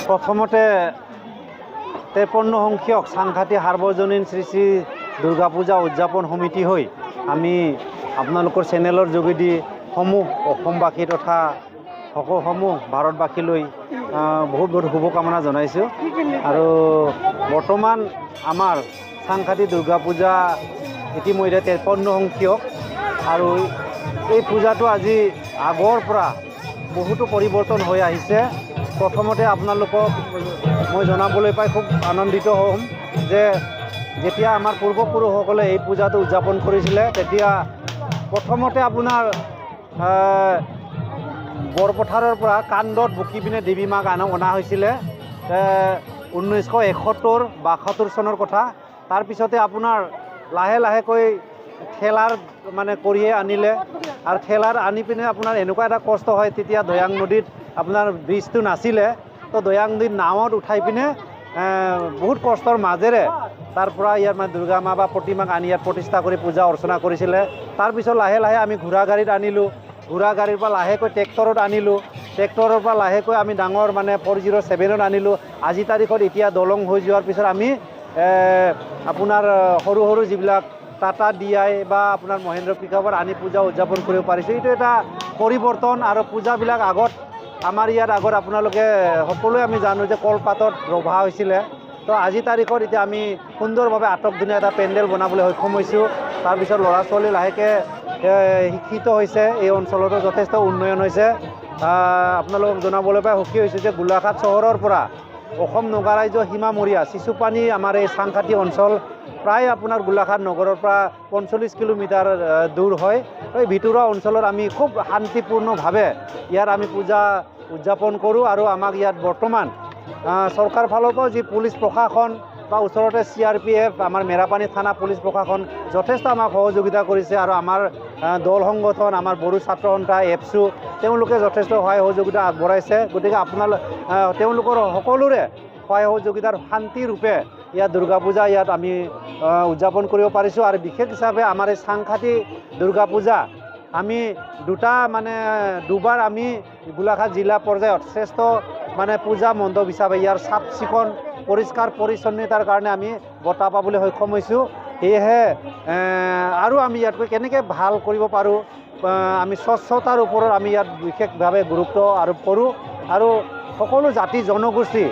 প্ৰথমতে 53 সংখ্যক সাংঘাতিক সাৰ্বজনীন শ্ৰী শ্ৰী দুৰ্গা পূজা উদযাপন সমিতি হৈ আমি আপোনালোকৰ চেনেলৰ যোগেদি সমূহ অসমবাসী তথা সকলোসমূহ ভাৰতবাসীলৈ বহুত বহুত শুভকামনা জনাইছোঁ। আৰু বৰ্তমান আমাৰ সাংঘাতিক দুৰ্গা পূজা ইতিমধ্যে 53 সংখ্যক আৰু এই পূজাটো আজি আগৰ পৰা বহুতো পৰিৱৰ্তন হৈ আহিছে। প্ৰথমতে আপোনালোকক মই জনাবলৈ পাই খুব আনন্দিত হ'ম যে যেতিয়া আমাৰ পূৰ্বপুৰুষসকলে এই পূজাটো উদযাপন কৰিছিলে তেতিয়া প্ৰথমতে আপোনাৰ বৰপথাৰৰ পৰা কাণ্ডত বুকি পিনে দেৱী মাক অনা হৈছিলে 1971-72 চনৰ কথা। তাৰপিছতে আপোনাৰ লাহে লাহেকৈ ঠেলাৰ মানে কৰিয়ে আনিলে আৰু ঠেলাৰ আনি পিনে আপোনাৰ এনেকুৱা এটা কষ্ট হয় তেতিয়া দৈয়াং নদীত আপোনাৰ ব্ৰিজটো নাছিলে, তো দৈয়াং নদীত নাৱত উঠাই পিনে বহুত কষ্টৰ মাজেৰে তাৰ পৰা ইয়াৰ মানে দুৰ্গা মা বা প্ৰতিমাক আনি ইয়াত প্ৰতিষ্ঠা কৰি পূজা অৰ্চনা কৰিছিলে। তাৰপিছত লাহে লাহে আমি ঘোঁৰা গাড়ীত আনিলোঁ, ঘোঁৰা গাড়ীৰ পৰা লাহেকৈ ট্ৰেক্টৰত আনিলোঁ, ট্ৰেক্টৰৰ পৰা লাহেকৈ আমি ডাঙৰ মানে 407ত আনিলোঁ। আজি তাৰিখত এতিয়া দলং হৈ যোৱাৰ পিছত আমি আপোনাৰ সৰু সৰু যিবিলাক টাটা DI বা আপোনাৰ মহেন্দ্ৰ পিকআপত আনি পূজা উদযাপন কৰিব পাৰিছোঁ। এইটো এটা পৰিৱৰ্তন। আৰু পূজাবিলাক আগত আমাৰ ইয়াত আগত আপোনালোকে সকলোৱে আমি জানো যে কলপাতত ৰভা হৈছিলে, তো আজি তাৰিখত এতিয়া আমি সুন্দৰভাৱে আটকধুনীয়া এটা পেণ্ডেল বনাবলৈ সক্ষম হৈছোঁ। তাৰপিছত ল'ৰা ছোৱালী লাহেকৈ শিক্ষিত হৈছে, এই অঞ্চলতো যথেষ্ট উন্নয়ন হৈছে। আপোনালোকক জনাবলৈ পাই সুখী হৈছোঁ যে গোলাঘাট চহৰৰ পৰা অসম নগা ৰাজ্যৰ সীমামূৰীয়া চিচুপানী আমাৰ এই চাংখাতি অঞ্চল প্ৰায় আপোনাৰ গোলাঘাট নগৰৰ পৰা 45 কিলোমিটাৰ দূৰ হয়। এই ভিতৰুৱা অঞ্চলত আমি খুব শান্তিপূৰ্ণভাৱে ইয়াত আমি পূজা উদযাপন কৰোঁ। আৰু আমাক ইয়াত বৰ্তমান চৰকাৰ ফালৰ পৰা যি পুলিচ প্ৰশাসন বা ওচৰতে CRPF আমাৰ মেৰাপানী থানা পুলিচ প্ৰশাসন যথেষ্ট আমাক সহযোগিতা কৰিছে। আৰু আমাৰ দল সংগঠন আমাৰ বড়ো ছাত্ৰ সন্থা এপছু তেওঁলোকে যথেষ্ট সহায় সহযোগিতা আগবঢ়াইছে। গতিকে তেওঁলোকৰ সকলোৰে সহায় সহযোগিতাৰ শান্তিৰূপে ইয়াত দুৰ্গা পূজা ইয়াত আমি উদযাপন কৰিব পাৰিছোঁ। আৰু বিশেষ হিচাপে আমাৰ এই চাংখাতি দুৰ্গা পূজা আমি দুবাৰ আমি গোলাঘাট জিলা পৰ্যায়ত শ্ৰেষ্ঠ মানে পূজা মণ্ডপ হিচাপে ইয়াৰ চাফ চিকুণ পৰিষ্কাৰ পৰিচ্ছন্নতাৰ কাৰণে আমি বঁটা পাবলৈ সক্ষম হৈছোঁ। সেয়েহে আৰু আমি ইয়াতকৈ কেনেকৈ ভাল কৰিব পাৰোঁ, আমি স্বচ্ছতাৰ ওপৰত আমি ইয়াত বিশেষভাৱে গুৰুত্ব আৰোপ কৰোঁ। আৰু সকলো জাতি জনগোষ্ঠী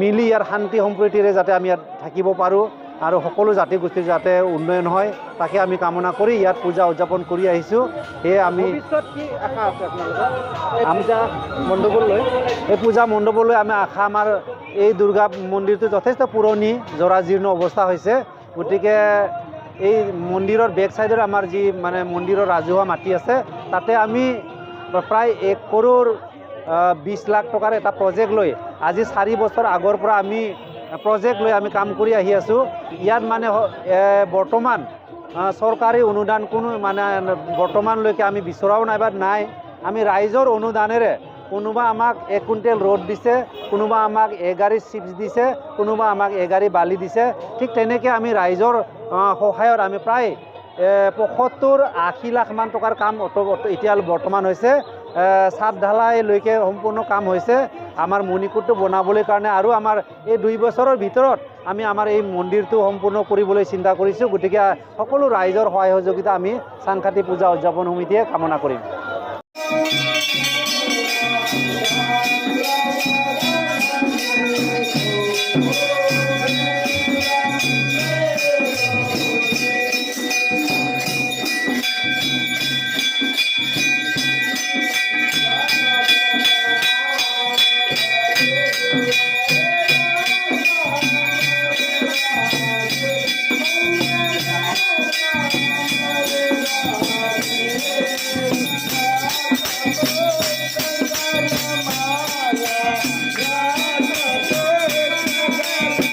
মিলি ইয়াৰ শান্তি সম্প্ৰীতিৰে যাতে আমি ইয়াত থাকিব পাৰোঁ আৰু সকলো জাতি গোষ্ঠীৰ যাতে উন্নয়ন হয় তাকে আমি কামনা কৰি ইয়াত পূজা উদযাপন কৰি আহিছোঁ। সেয়ে আমি ভৱিষ্যত কি আশা আছে আপোনালোকৰ পূজা মণ্ডপলৈ? এই পূজা মণ্ডপলৈ আমি আশা, আমাৰ এই দুৰ্গা মন্দিৰটো যথেষ্ট পুৰণি জৰাজীৰ্ণ অৱস্থা হৈছে। গতিকে এই মন্দিৰৰ বেক চাইডৰ আমাৰ যি মানে মন্দিৰৰ ৰাজহুৱা মাটি আছে তাতে আমি প্ৰায় 1 কৰোৰ 20 লাখ টকাৰ এটা প্ৰজেক্ট লৈ আজি 4 বছৰ আগৰ পৰা আমি প্ৰজেক্ট লৈ আমি কাম কৰি আহি আছোঁ। ইয়াত মানে বৰ্তমান চৰকাৰী অনুদান কোনো মানে বৰ্তমানলৈকে আমি বিচৰাও নাই বা নাই। আমি ৰাইজৰ অনুদানেৰে কোনোবা আমাক 1 কুইণ্টেল ৰ'দ দিছে, কোনোবা আমাক 1 গাড়ী চিপছ দিছে, কোনোবা আমাক 1 গাড়ী বালি দিছে। ঠিক তেনেকৈ আমি ৰাইজৰ সহায়ত আমি প্ৰায় 75-80 লাখ মান টকাৰ কাম এতিয়া বৰ্তমান হৈছে। ছাদ ঢালাইলৈকে সম্পূৰ্ণ কাম হৈছে আমাৰ মণিকূটটো বনাবলৈ কাৰণে। আৰু আমাৰ এই 2 বছৰৰ ভিতৰত আমি আমাৰ এই মন্দিৰটো সম্পূৰ্ণ কৰিবলৈ চিন্তা কৰিছোঁ। গতিকে সকলো ৰাইজৰ সহায় সহযোগিতা আমি চাংখাতি পূজা উদযাপন সমিতিয়ে কামনা কৰিম।